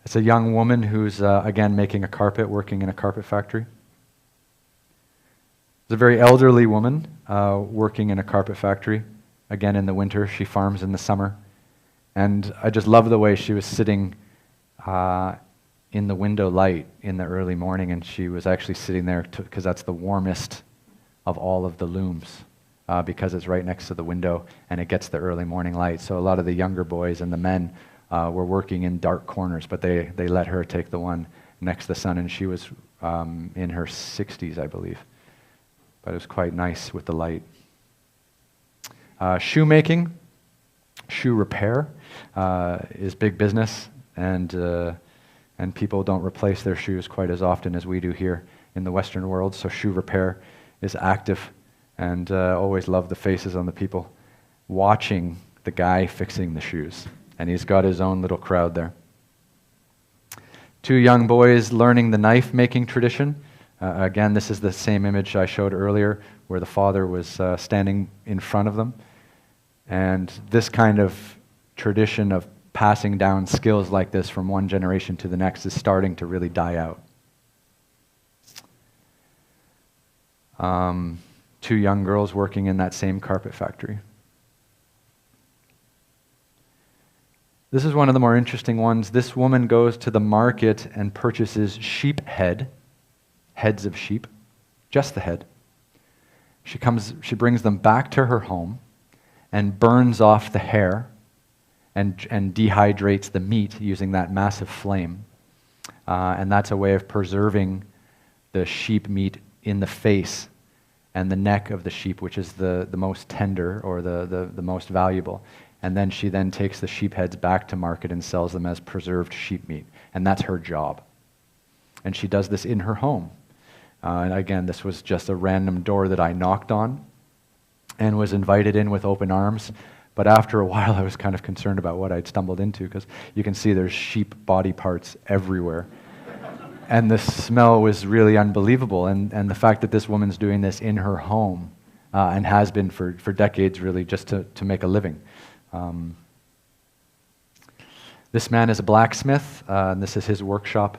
It's a young woman who's, again, making a carpet, working in a carpet factory. It's a very elderly woman working in a carpet factory. Again, in the winter, she farms in the summer. And I just love the way she was sitting in the window light in the early morning, and she was actually sitting there because that's the warmest of all of the looms, because it's right next to the window and it gets the early morning light. So a lot of the younger boys and the men were working in dark corners, but they let her take the one next to the sun, and she was in her 60s, I believe. But it was quite nice with the light. Shoemaking, shoe repair is big business, and people don't replace their shoes quite as often as we do here in the Western world, so shoe repair is active And always love the faces on the people watching the guy fixing the shoes. And he's got his own little crowd there. Two young boys learning the knife-making tradition. Again, this is the same image I showed earlier, where the father was standing in front of them. And this kind of tradition of passing down skills like this from one generation to the next is starting to really die out. Two young girls working in that same carpet factory. This is one of the more interesting ones. This woman goes to the market and purchases sheep heads of sheep, just the head. She brings them back to her home and burns off the hair and dehydrates the meat using that massive flame. And that's a way of preserving the sheep meat in the face and the neck of the sheep, which is the most tender or the most valuable. And then she then takes the sheep heads back to market and sells them as preserved sheep meat. And that's her job. And she does this in her home. And again, this was just a random door that I knocked on and was invited in with open arms. But after a while, I was kind of concerned about what I'd stumbled into, because you can see there's sheep body parts everywhere. And the smell was really unbelievable. And the fact that this woman's doing this in her home and has been for decades, really, just to make a living. This man is a blacksmith, and this is his workshop,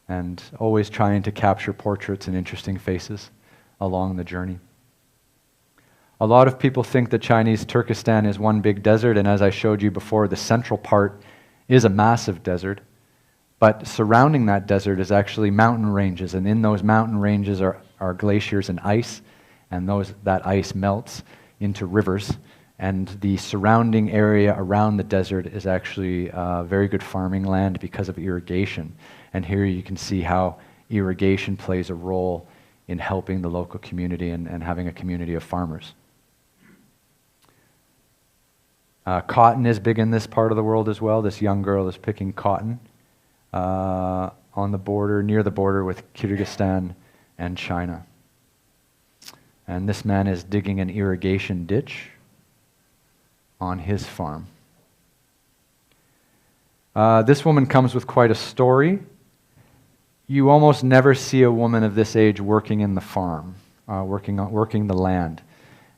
and always trying to capture portraits and interesting faces along the journey. A lot of people think that Chinese Turkestan is one big desert, and as I showed you before, the central part is a massive desert, but surrounding that desert is actually mountain ranges, and in those mountain ranges are glaciers and ice, and that ice melts into rivers, and the surrounding area around the desert is actually very good farming land because of irrigation. And here you can see how irrigation plays a role in helping the local community and having a community of farmers. Cotton is big in this part of the world as well. This young girl is picking cotton on the border, near the border with Kyrgyzstan and China. And this man is digging an irrigation ditch on his farm. This woman comes with quite a story. You almost never see a woman of this age working in the farm, working the land.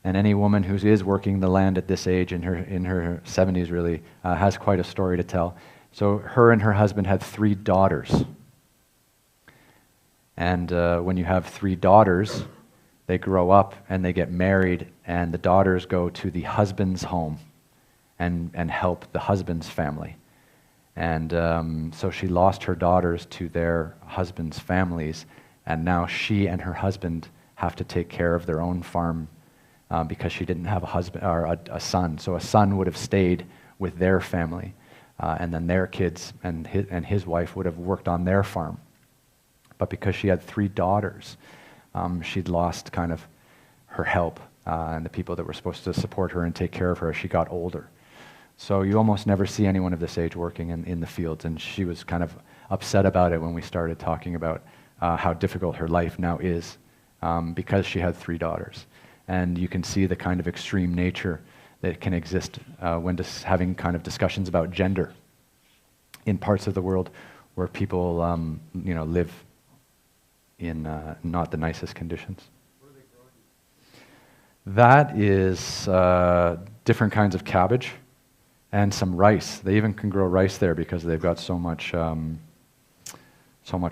And any woman who is working the land at this age, in her 70s really, has quite a story to tell. So her and her husband had 3 daughters. And when you have 3 daughters, they grow up and they get married, and the daughters go to the husband's home and help the husband's family. And so she lost her daughters to their husband's families, and now she and her husband have to take care of their own farm because she didn't have a husband or a son. So a son would have stayed with their family, and then their kids and his wife would have worked on their farm. But because she had 3 daughters, she'd lost kind of her help and the people that were supposed to support her and take care of her as she got older. So you almost never see anyone of this age working in the fields, and she was kind of upset about it when we started talking about how difficult her life now is because she had 3 daughters. And you can see the kind of extreme nature that can exist when having kind of discussions about gender in parts of the world where people live in not the nicest conditions. What are they growing? That is different kinds of cabbage and some rice. They even can grow rice there because they've got so much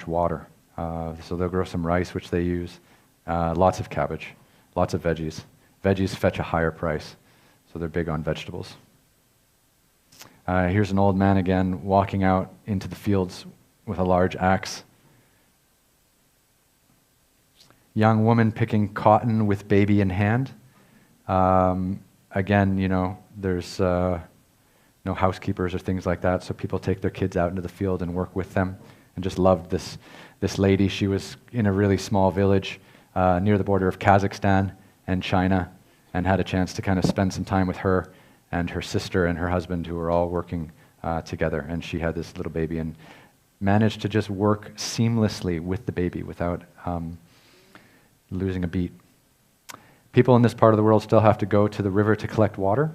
water. So they'll grow some rice, which they use. Lots of cabbage, lots of veggies. Veggies fetch a higher price, so they're big on vegetables. Here's an old man again walking out into the fields with a large axe. Young woman picking cotton with baby in hand. Again, there's no housekeepers or things like that, so people take their kids out into the field and work with them. And just loved this lady. She was in a really small village near the border of Kazakhstan and China, and had a chance to kind of spend some time with her and her sister and her husband, who were all working together. And she had this little baby and managed to just work seamlessly with the baby without losing a beat. People in this part of the world still have to go to the river to collect water.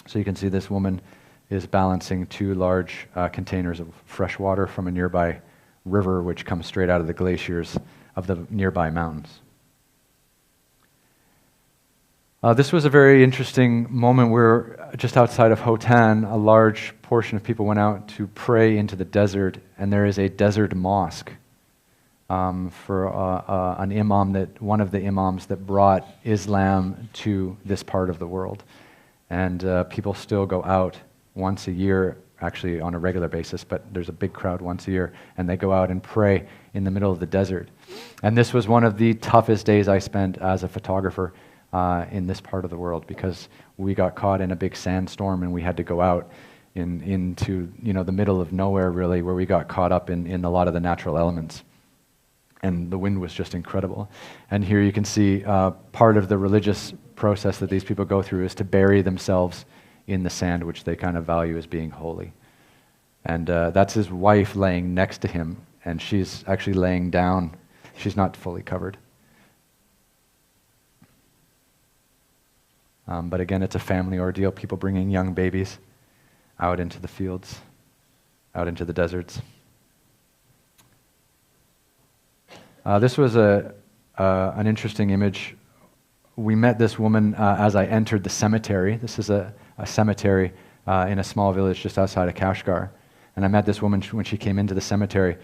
So you can see this woman is balancing 2 large containers of fresh water from a nearby river which comes straight out of the glaciers of the nearby mountains. This was a very interesting moment where just outside of Hotan, a large portion of people went out to pray into the desert, and there is a desert mosque for an imam, one of the imams that brought Islam to this part of the world. And people still go out once a year, actually on a regular basis, but there's a big crowd once a year, and they go out and pray in the middle of the desert. And this was one of the toughest days I spent as a photographer in this part of the world, because we got caught in a big sandstorm and we had to go out into the middle of nowhere, really, where we got caught up in a lot of the natural elements. And the wind was just incredible. And here you can see part of the religious process that these people go through is to bury themselves in the sand, which they kind of value as being holy. And that's his wife laying next to him, and she's actually laying down. She's not fully covered. But again, it's a family ordeal, people bringing young babies out into the fields, out into the deserts. This was an interesting image. We met this woman as I entered the cemetery. This is a cemetery in a small village just outside of Kashgar. And I met this woman when she came into the cemetery,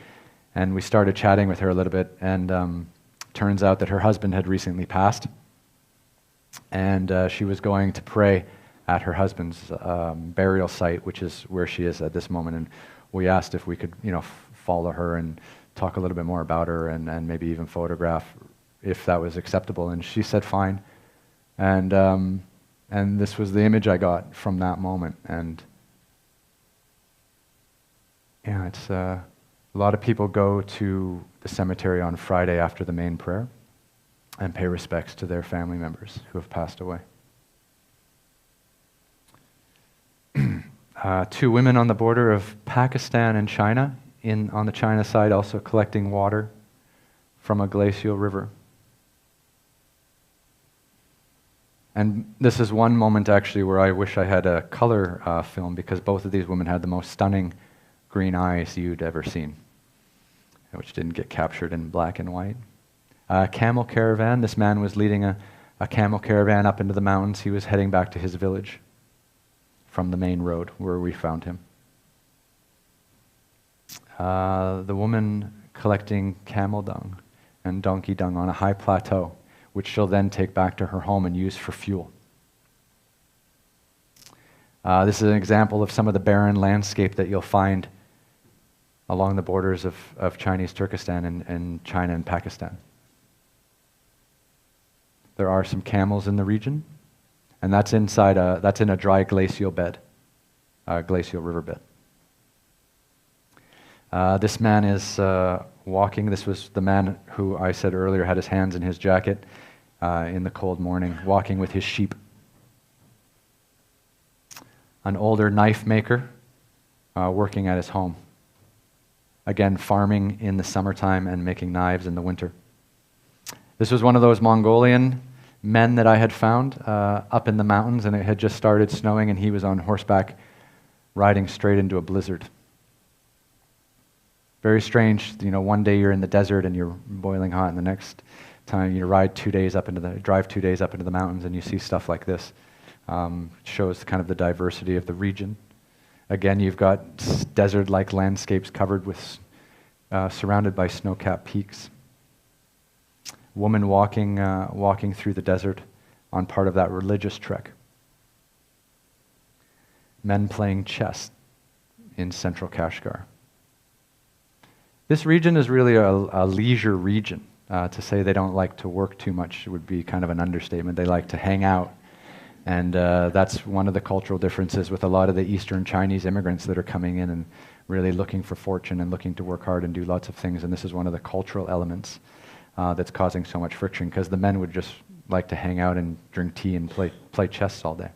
and we started chatting with her a little bit, and turns out that her husband had recently passed. And she was going to pray at her husband's burial site, which is where she is at this moment. And we asked if we could, follow her and talk a little bit more about her, and maybe even photograph if that was acceptable. And she said fine. And this was the image I got from that moment. And yeah, it's a lot of people go to the cemetery on Friday after the main prayer and pay respects to their family members who have passed away. 2 women on the border of Pakistan and China, on the China side, also collecting water from a glacial river. And this is one moment actually where I wish I had a color film, because both of these women had the most stunning green eyes you'd ever seen, which didn't get captured in black and white. Camel caravan. This man was leading a camel caravan up into the mountains. He was heading back to his village from the main road where we found him. The woman collecting camel dung and donkey dung on a high plateau, which she'll then take back to her home and use for fuel. This is an example of some of the barren landscape that you'll find along the borders of Chinese Turkestan and China and Pakistan. There are some camels in the region, and that's in a dry glacial bed, glacial riverbed. This man is walking. This was the man who I said earlier had his hands in his jacket in the cold morning, walking with his sheep. An older knife maker working at his home. Again, farming in the summertime and making knives in the winter. This was one of those Mongolian men that I had found up in the mountains, and it had just started snowing, and he was on horseback riding straight into a blizzard. Very strange, one day you're in the desert and you're boiling hot, and the next time you drive 2 days up into the mountains and you see stuff like this. Shows kind of the diversity of the region. Again, you've got desert-like landscapes covered with, surrounded by snow-capped peaks. Woman walking through the desert on part of that religious trek. Men playing chess in central Kashgar. This region is really a leisure region. To say they don't like to work too much would be kind of an understatement. They like to hang out. And that's one of the cultural differences with a lot of the Eastern Chinese immigrants that are coming in and really looking for fortune and looking to work hard and do lots of things. And this is one of the cultural elements that's causing so much friction, because the men would just like to hang out and drink tea and play chess all day.